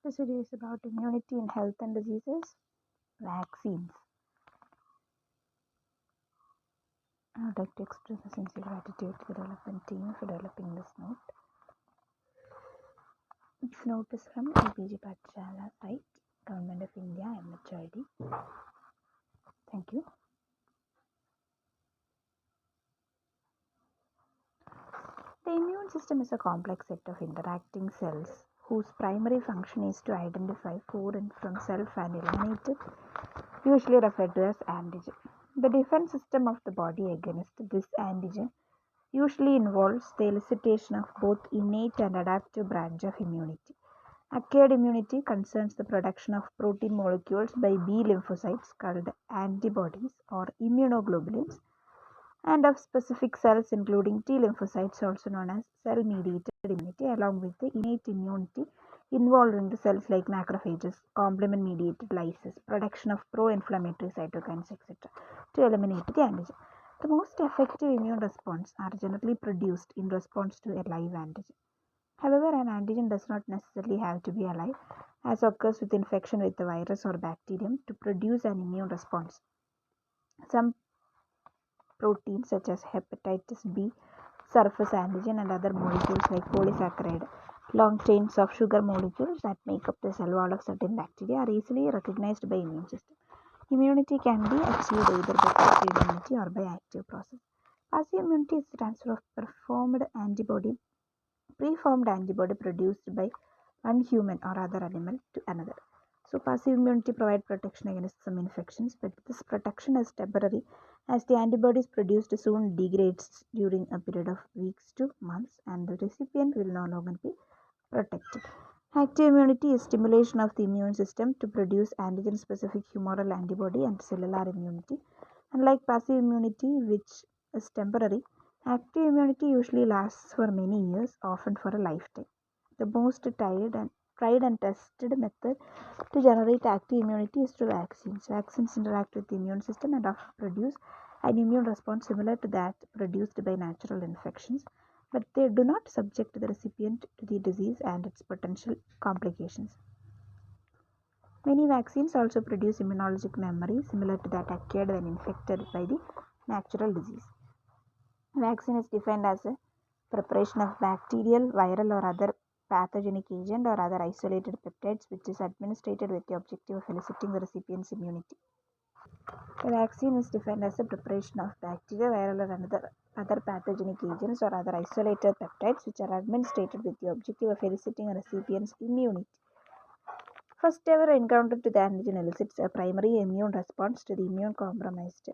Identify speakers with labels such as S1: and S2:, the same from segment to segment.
S1: This video is about immunity in health and diseases, vaccines. I would like to express a sincere gratitude to the development team for developing this note. This note is from APJ Pathshala site, Government of India, MHRD. Thank you. The immune system is a complex set of interacting cells whose primary function is to identify foreign from self and eliminate it, usually referred to as antigen. The defense system of the body against this antigen usually involves the elicitation of both innate and adaptive branch of immunity. Acquired immunity concerns the production of protein molecules by B lymphocytes called antibodies or immunoglobulins, and of specific cells including T lymphocytes, also known as cell-mediated immunity, along with the innate immunity involving the cells like macrophages, complement-mediated lysis, production of pro-inflammatory cytokines, etc., to eliminate the antigen. The most effective immune response are generally produced in response to a live antigen. However, an antigen does not necessarily have to be alive, as occurs with infection with the virus or bacterium, to produce an immune response. Some proteins such as hepatitis B, surface antigen, and other molecules like polysaccharide, long chains of sugar molecules that make up the cell wall of certain bacteria, are easily recognized by immune system. Immunity can be achieved either by passive immunity or by active process. Passive immunity is the transfer of preformed antibody produced by one human or other animal to another. So passive immunity provides protection against some infections, but this protection is temporary as the antibodies produced soon degrades during a period of weeks to months and the recipient will no longer be protected. Active immunity is stimulation of the immune system to produce antigen-specific humoral antibody and cellular immunity. Unlike passive immunity, which is temporary, active immunity usually lasts for many years, often for a lifetime. The most tried and tested method to generate active immunity is through vaccines. Vaccines interact with the immune system and often produce an immune response similar to that produced by natural infections, but they do not subject the recipient to the disease and its potential complications. Many vaccines also produce immunologic memory similar to that acquired when infected by the natural disease. Vaccine is defined as a preparation of bacterial, viral, or other pathogenic agent or other isolated peptides which is administered with the objective of eliciting the recipient's immunity. A vaccine is defined as a preparation of bacteria, viral, or other pathogenic agents or other isolated peptides which are administered with the objective of eliciting a recipient's immunity. First ever encounter to the antigen elicits a primary immune response to the immune compromised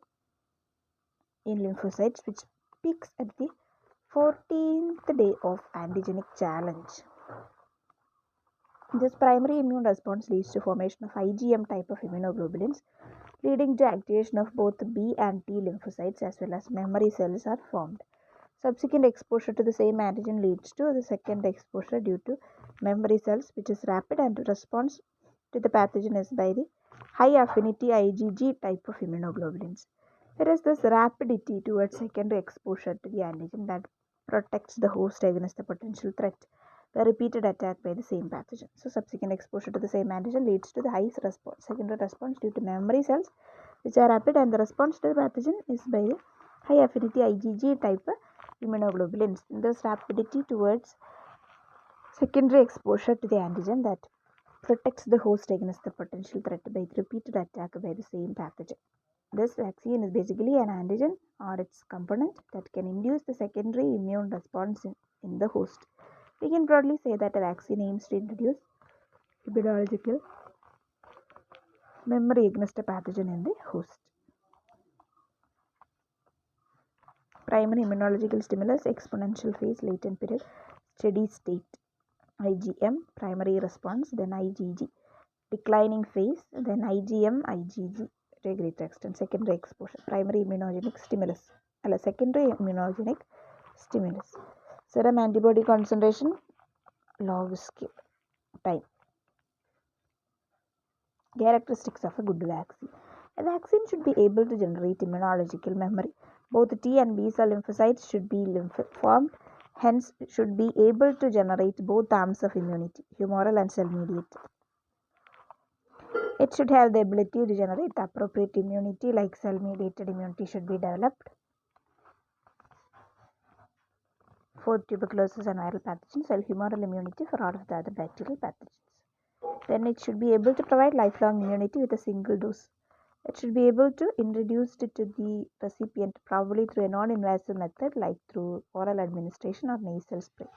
S1: in lymphocytes, which peaks at the 14th day of antigenic challenge. This primary immune response leads to formation of IgM type of immunoglobulins, leading to activation of both B and T lymphocytes as well as memory cells are formed. Subsequent exposure to the same antigen leads to the second exposure due to memory cells, which is rapid, and response to the pathogen is by the high affinity IgG type of immunoglobulins. There is this rapidity towards secondary exposure to the antigen that protects the host against the potential threat, the repeated attack by the same pathogen. So subsequent exposure to the same antigen leads to the highest response, secondary response due to memory cells which are rapid, and the response to the pathogen is by the high affinity IgG type immunoglobulins. This rapidity towards secondary exposure to the antigen that protects the host against the potential threat by the repeated attack by the same pathogen. This vaccine is basically an antigen or its component that can induce the secondary immune response in the host. We can broadly say that a vaccine aims to introduce immunological memory against a pathogen in the host. Primary immunological stimulus, exponential phase, latent period, steady state. IgM, primary response, then IgG. Declining phase, then IgM, IgG to a greater extent. Secondary exposure, primary immunogenic stimulus. Secondary immunogenic stimulus. Serum antibody concentration, log scale, time. Characteristics of a good vaccine. A vaccine should be able to generate immunological memory. Both T and B cell lymphocytes should be lymph-formed, hence should be able to generate both arms of immunity, humoral and cell-mediated. It should have the ability to generate appropriate immunity, like cell-mediated immunity should be developed for tuberculosis and viral pathogens, while humoral immunity for all of the other bacterial pathogens. Then it should be able to provide lifelong immunity with a single dose. It should be able to introduce it to the recipient, probably through a non-invasive method like through oral administration or nasal spray.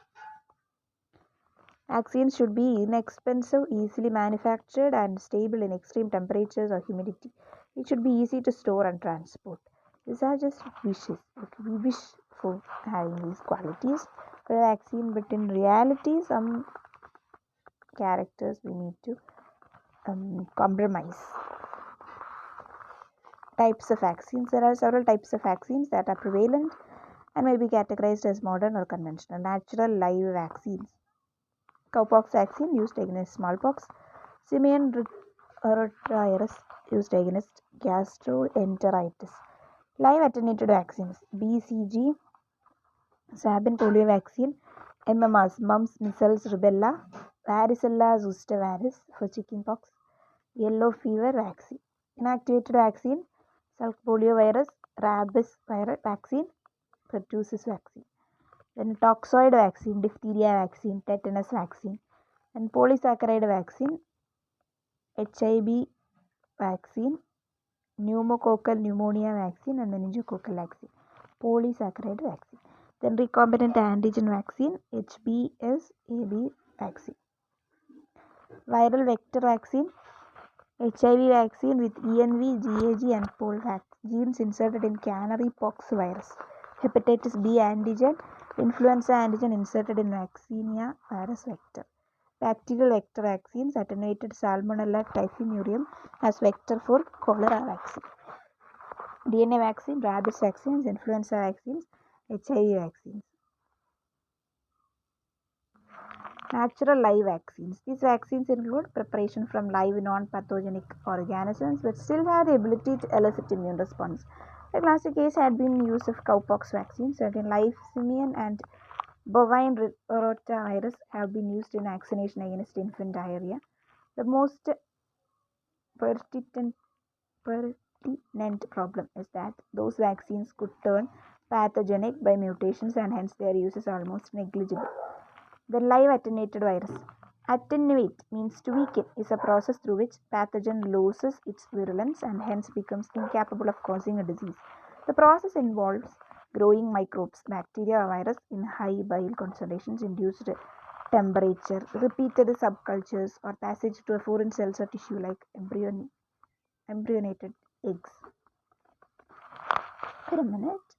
S1: Vaccines should be inexpensive, easily manufactured, and stable in extreme temperatures or humidity. It should be easy to store and transport. These are just wishes. We wish for having these qualities for a vaccine, but in reality, some characters we need to compromise. Types of vaccines. There are several types of vaccines that are prevalent and may be categorized as modern or conventional. Natural live vaccines. Cowpox vaccine used against smallpox. Simian rotavirus used against gastroenteritis. Live attenuated vaccines. BCG, Sabin polio vaccine, MMRs, mumps, measles, rubella, varicella zoster virus for chickenpox, yellow fever vaccine. Inactivated vaccine, Salk polio virus, rabies virus vaccine, pertussis vaccine. Then toxoid vaccine, diphtheria vaccine, tetanus vaccine, and polysaccharide vaccine, HIB vaccine, pneumococcal pneumonia vaccine, and meningococcal vaccine. Polysaccharide vaccine. Then recombinant antigen vaccine, HBsAg vaccine. Viral vector vaccine, HIV vaccine with ENV, GAG, and POL genes inserted in canary pox virus. Hepatitis B antigen, influenza antigen inserted in vaccinia virus vector. Bacterial vector vaccines, attenuated Salmonella typhimurium as vector for cholera vaccine. DNA vaccine, rabies vaccines, influenza vaccines, HIV vaccines. Natural live vaccines. These vaccines include preparation from live non-pathogenic organisms but still have the ability to elicit immune response. The classic case had been use of cowpox vaccines. Certain live simian and bovine rotavirus have been used in vaccination against infant diarrhea. The most pertinent problem is that those vaccines could turn pathogenic by mutations and hence their use is almost negligible. The live attenuated virus. Attenuate means to weaken, is a process through which pathogen loses its virulence and hence becomes incapable of causing a disease. The process involves growing microbes, bacteria or virus in high bile concentrations, induced temperature, repeated subcultures, or passage to a foreign cells or tissue like embryonated eggs. Wait a minute.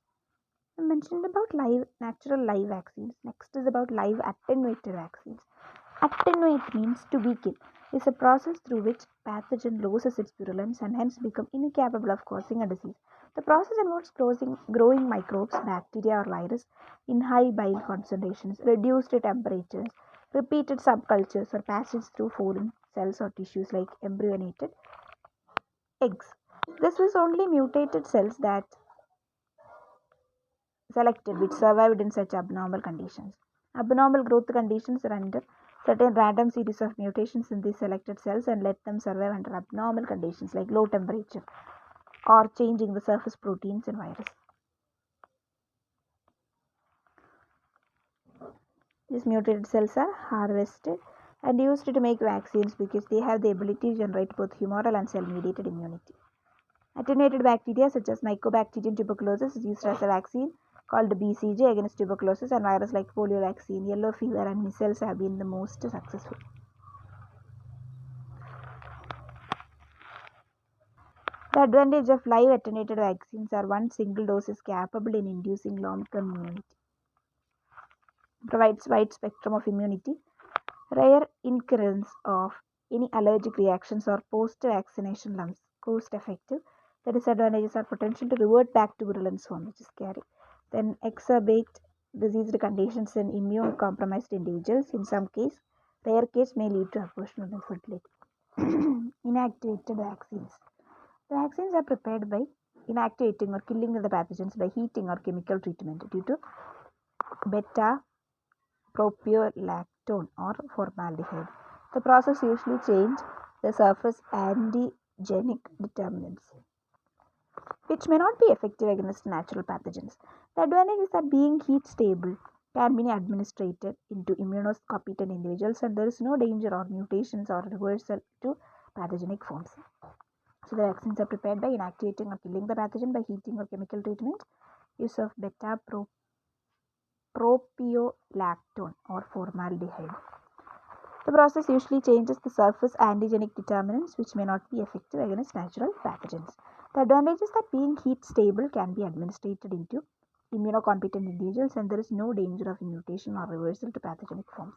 S1: I mentioned about natural live vaccines. Next is about live attenuated vaccines. Attenuate means to weaken. Is a process through which pathogen loses its virulence and hence become incapable of causing a disease. The process involves growing microbes, bacteria or virus in high bile concentrations, reduced temperatures, repeated subcultures or passage through foreign cells or tissues like embryonated eggs. This was only mutated cells that selected which survived in such abnormal conditions. Abnormal growth conditions render certain random series of mutations in these selected cells and let them survive under abnormal conditions like low temperature or changing the surface proteins in virus. These mutated cells are harvested and used to make vaccines because they have the ability to generate both humoral and cell-mediated immunity. Attenuated bacteria such as Mycobacterium tuberculosis is used as a vaccine called BCG against tuberculosis, and viruses like polio vaccine, yellow fever, and measles have been the most successful. The advantage of live attenuated vaccines are one single dose is capable in inducing long-term immunity. Provides wide spectrum of immunity, rare occurrence of any allergic reactions or post-vaccination lumps, cost-effective. The disadvantages are potential to revert back to virulence form, which is scary. Then exacerbate diseased conditions in immune-compromised individuals. In some case, rare case may lead to abortion or infertility. Inactivated vaccines. The vaccines are prepared by inactivating or killing the pathogens by heating or chemical treatment due to beta-propiolactone or formaldehyde. The process usually changes the surface antigenic determinants, which may not be effective against natural pathogens. The advantage is that being heat stable can be administered into immunocompetent individuals and there is no danger or mutations or reversal to pathogenic forms. So the vaccines are prepared by inactivating or killing the pathogen by heating or chemical treatment, use of beta-propiolactone or formaldehyde. The process usually changes the surface antigenic determinants which may not be effective against natural pathogens. The advantage is that being heat stable can be administered into immunocompetent individuals and there is no danger of mutation or reversal to pathogenic forms.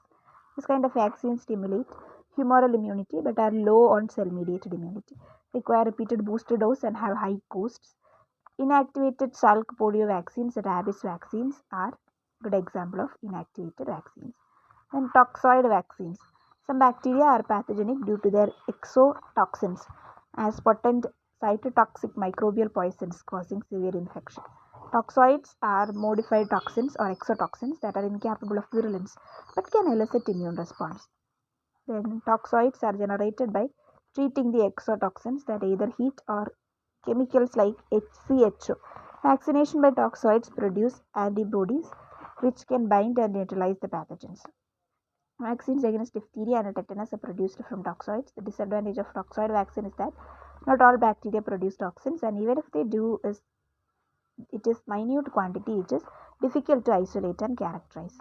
S1: This kind of vaccines stimulate humoral immunity but are low on cell-mediated immunity, require repeated booster dose and have high costs. Inactivated Salk polio vaccines and rabies vaccines are good example of inactivated vaccines. And toxoid vaccines. Some bacteria are pathogenic due to their exotoxins as potent cytotoxic microbial poisons causing severe infection. Toxoids are modified toxins or exotoxins that are incapable of virulence but can elicit immune response. Then toxoids are generated by treating the exotoxins that either heat or chemicals like HCHO. Vaccination by toxoids produce antibodies which can bind and neutralize the pathogens. Vaccines against diphtheria and tetanus are produced from toxoids. The disadvantage of toxoid vaccine is that not all bacteria produce toxins, and even if they do, it is minute quantity which is difficult to isolate and characterize.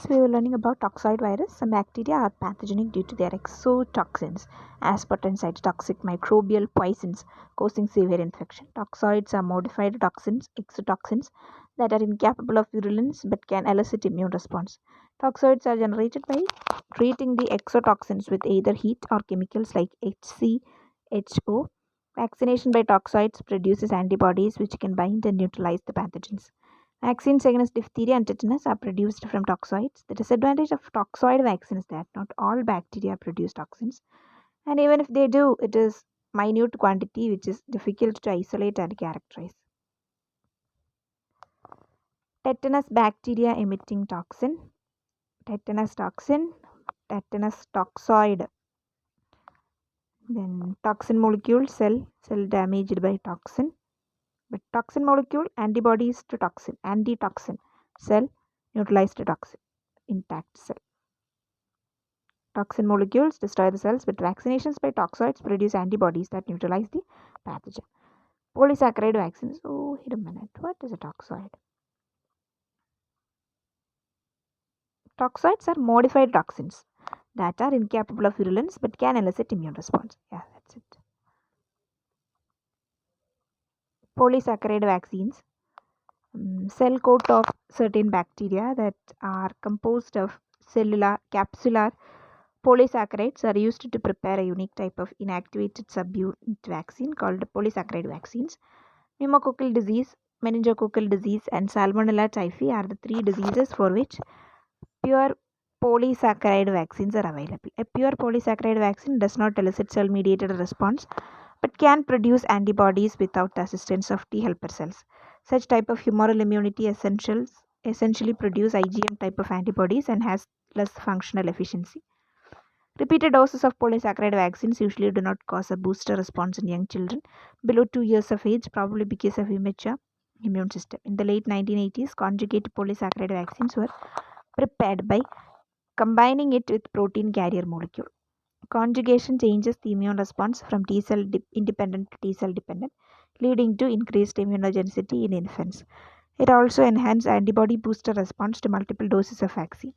S1: So we were learning about toxoid virus. Some bacteria are pathogenic due to their exotoxins as potent cytotoxic microbial poisons causing severe infection. Toxoids are modified toxins, exotoxins that are incapable of virulence but can elicit immune response. Toxoids are generated by treating the exotoxins with either heat or chemicals like HCHO. Vaccination by toxoids produces antibodies which can bind and neutralize the pathogens. Vaccines against diphtheria and tetanus are produced from toxoids. The disadvantage of toxoid vaccine is that not all bacteria produce toxins, and even if they do, it is minute quantity which is difficult to isolate and characterize. Tetanus bacteria emitting toxin, tetanus toxin, tetanus toxoid. Then toxin molecule, cell damaged by toxin. But toxin molecule, antibodies to toxin, antitoxin, cell, neutralized to toxin, intact cell. Toxin molecules destroy the cells, but vaccinations by toxoids produce antibodies that neutralize the pathogen. Polysaccharide vaccines. Oh, wait a minute. What is a toxoid? Toxoids are modified toxins that are incapable of virulence but can elicit immune response. Yeah, that's it. Polysaccharide vaccines. Cell coat of certain bacteria that are composed of cellular capsular polysaccharides are used to prepare a unique type of inactivated subunit vaccine called polysaccharide vaccines. Pneumococcal disease, meningococcal disease, and Salmonella typhi are the three diseases for which pure polysaccharide vaccines are available. A pure polysaccharide vaccine does not elicit cell-mediated response but can produce antibodies without the assistance of T helper cells. Such type of humoral immunity essentially produce IgM type of antibodies and has less functional efficiency. Repeated doses of polysaccharide vaccines usually do not cause a booster response in young children below 2 years of age, probably because of immature immune system. In the late 1980s, conjugate polysaccharide vaccines were prepared by combining it with protein carrier molecule. Conjugation changes the immune response from T cell independent to T cell dependent, leading to increased immunogenicity in infants. It also enhances antibody booster response to multiple doses of vaccine.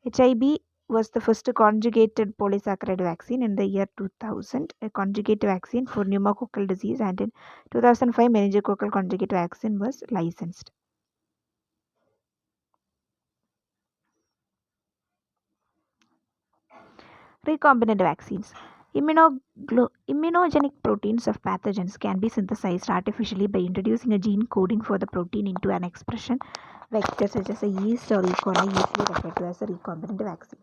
S1: HIB was the first conjugated polysaccharide vaccine in the year 2000, a conjugate vaccine for pneumococcal disease, and in 2005 meningococcal conjugate vaccine was licensed. Recombinant vaccines. Immunogenic proteins of pathogens can be synthesized artificially by introducing a gene coding for the protein into an expression vector such as a yeast or E. coli, usually referred to as a recombinant vaccine.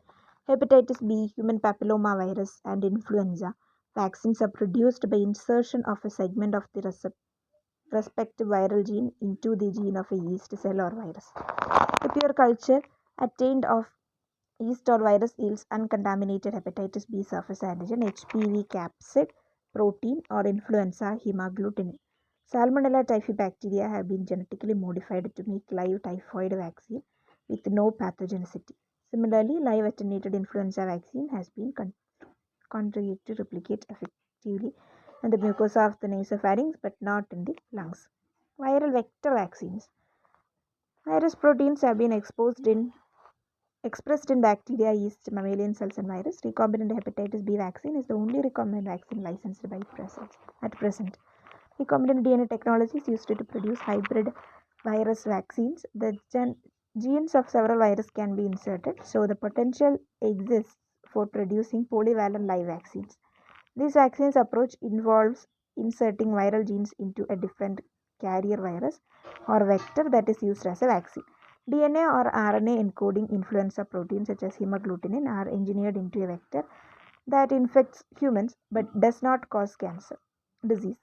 S1: Hepatitis B, human papilloma virus, and influenza vaccines are produced by insertion of a segment of the respective viral gene into the gene of a yeast cell or virus. The pure culture attained of Yeast or virus yields uncontaminated hepatitis B surface antigen, HPV capsid protein, or influenza hemagglutinin. Salmonella typhi bacteria have been genetically modified to make live typhoid vaccine with no pathogenicity. Similarly, live attenuated influenza vaccine has been conjugated to replicate effectively in the mucosa of the nasopharynx but not in the lungs. Viral vector vaccines. Virus proteins have been expressed in bacteria, yeast, mammalian cells, and virus. Recombinant hepatitis B vaccine is the only recombinant vaccine licensed at present. Recombinant DNA technology is used to produce hybrid virus vaccines. The genes of several viruses can be inserted, so the potential exists for producing polyvalent live vaccines. This vaccines approach involves inserting viral genes into a different carrier virus or vector that is used as a vaccine. DNA or RNA encoding influenza proteins such as hemagglutinin are engineered into a vector that infects humans but does not cause disease.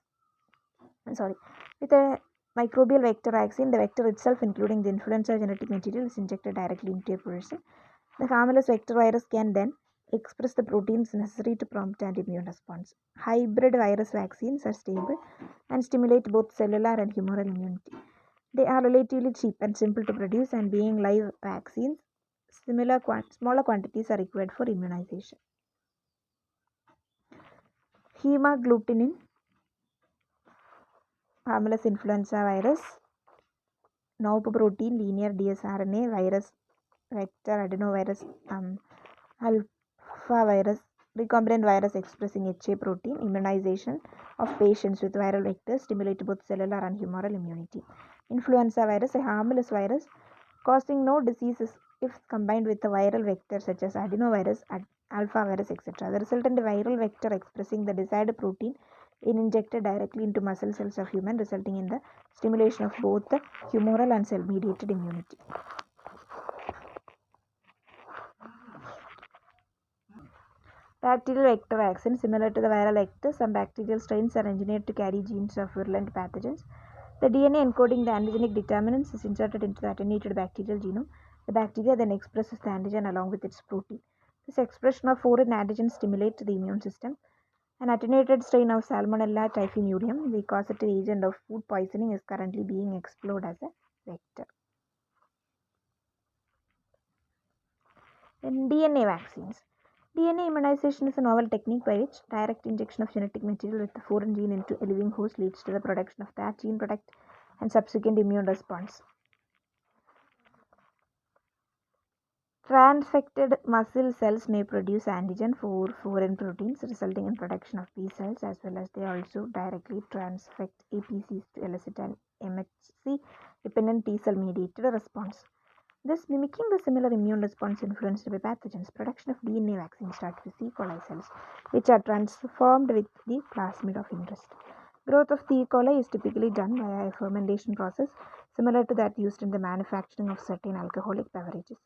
S1: With a microbial vector vaccine, the vector itself, including the influenza genetic material, is injected directly into a person. The harmless vector virus can then express the proteins necessary to prompt an immune response. Hybrid virus vaccines are stable and stimulate both cellular and humoral immunity. They are relatively cheap and simple to produce, and being live vaccines, smaller quantities are required for immunization. Hemagglutinin, harmless influenza virus, NOP protein, linear dsRNA virus, vector adenovirus, alpha virus, recombinant virus expressing HA protein. Immunization of patients with viral vectors stimulate both cellular and humoral immunity. Influenza virus, a harmless virus causing no diseases if combined with a viral vector such as adenovirus, alpha virus, etc. The resultant viral vector expressing the desired protein is injected directly into muscle cells of human, resulting in the stimulation of both the humoral and cell-mediated immunity. Bacterial vector vaccine. Similar to the viral vector, some bacterial strains are engineered to carry genes of virulent pathogens. The DNA encoding the antigenic determinants is inserted into the attenuated bacterial genome. The bacteria then expresses the antigen along with its protein. This expression of foreign antigens stimulates the immune system. An attenuated strain of Salmonella typhimurium, the causative agent of food poisoning, is currently being explored as a vector. Then DNA vaccines. DNA immunization is a novel technique by which direct injection of genetic material with a foreign gene into a living host leads to the production of that gene product and subsequent immune response. Transfected muscle cells may produce antigen for foreign proteins, resulting in production of B cells, as well as they also directly transfect APCs to elicit an MHC-dependent T cell mediated response. Thus, mimicking the similar immune response influenced by pathogens, production of DNA vaccines starts with E. coli cells, which are transformed with the plasmid of interest. Growth of the E. coli is typically done via a fermentation process similar to that used in the manufacturing of certain alcoholic beverages.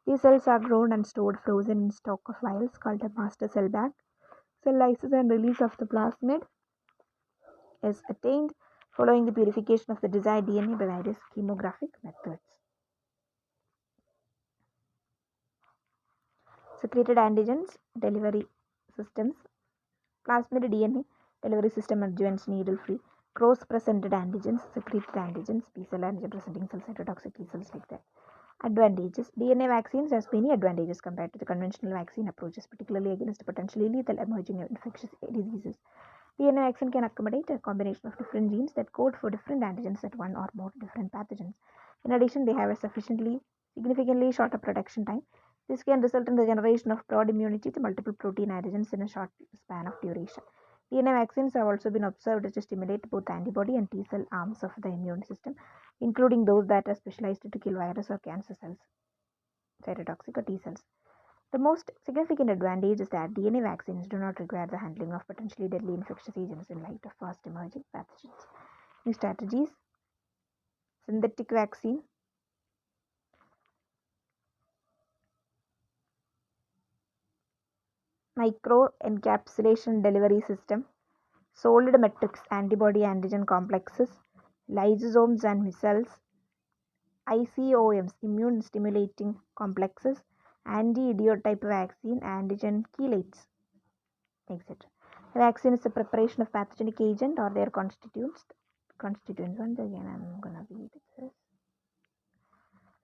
S1: These cells are grown and stored frozen in stock of vials called a master cell bank. Cell lysis and release of the plasmid is attained following the purification of the desired DNA by various chemographic methods. Secreted antigens delivery systems. Plasmid DNA delivery system adjuvants needle-free. Cross-presented antigens, secreted antigens, B-cell antigen presenting cells, cytotoxic T cells like that. Advantages. DNA vaccines has many advantages compared to the conventional vaccine approaches, particularly against potentially lethal emerging infectious diseases. DNA vaccine can accommodate a combination of different genes that code for different antigens at one or more different pathogens. In addition, they have a significantly shorter production time. This can result in the generation of broad immunity to multiple protein antigens in a short span of duration. DNA vaccines have also been observed to stimulate both antibody and T cell arms of the immune system, including those that are specialized to kill virus or cancer cells, cytotoxic or T cells. The most significant advantage is that DNA vaccines do not require the handling of potentially deadly infectious agents in light of fast emerging pathogens. New strategies. Synthetic vaccine. Microencapsulation delivery system, solid matrix antibody antigen complexes, lysosomes and micelles, ICOMs, immune stimulating complexes, anti-idiotype vaccine, antigen chelates, etc. A vaccine is a preparation of pathogenic agent or their constituents. Once again, I'm gonna read this.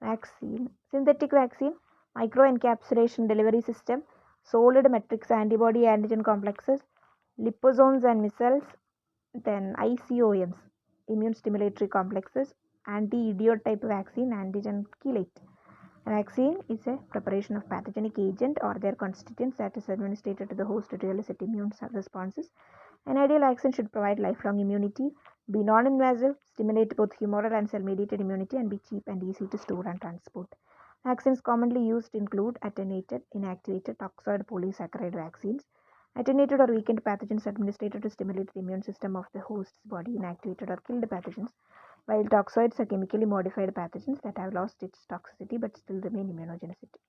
S1: Vaccine, synthetic vaccine, microencapsulation delivery system, solid matrix antibody antigen complexes, liposomes and micelles, then ICOMs, immune stimulatory complexes, anti-idiotype vaccine, antigen chelate. A vaccine is a preparation of pathogenic agent or their constituents that is administered to the host to elicit immune responses. An ideal vaccine should provide lifelong immunity, be non-invasive, stimulate both humoral and cell-mediated immunity, and be cheap and easy to store and transport. Vaccines commonly used include attenuated, inactivated, toxoid polysaccharide vaccines. Attenuated or weakened pathogens administered to stimulate the immune system of the host's body. Inactivated or killed pathogens, while toxoids are chemically modified pathogens that have lost its toxicity but still remain immunogenicity.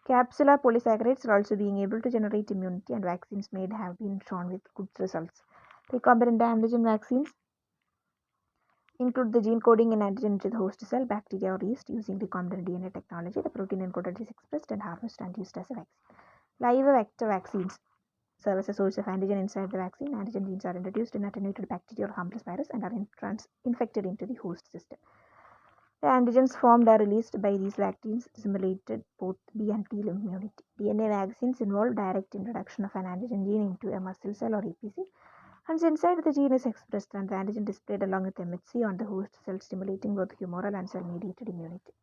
S1: Capsular polysaccharides are also being able to generate immunity, and vaccines made have been shown with good results. Recombinant antigen vaccines include the gene coding an antigen to the host cell, bacteria, or yeast. Using recombinant DNA technology, the protein encoded is expressed and harvested and used as a vaccine. Live vector vaccines serve as a source of antigen inside the vaccine. Antigen genes are introduced in attenuated bacteria or harmless virus and are infected into the host system. The antigens formed are released by these vaccines, simulated both B and T immunity. DNA vaccines involve direct introduction of an antigen gene into a muscle cell or APC. Once inside, the gene is expressed and the antigen displayed along with MHC on the host cell, stimulating both humoral and cell-mediated immunity.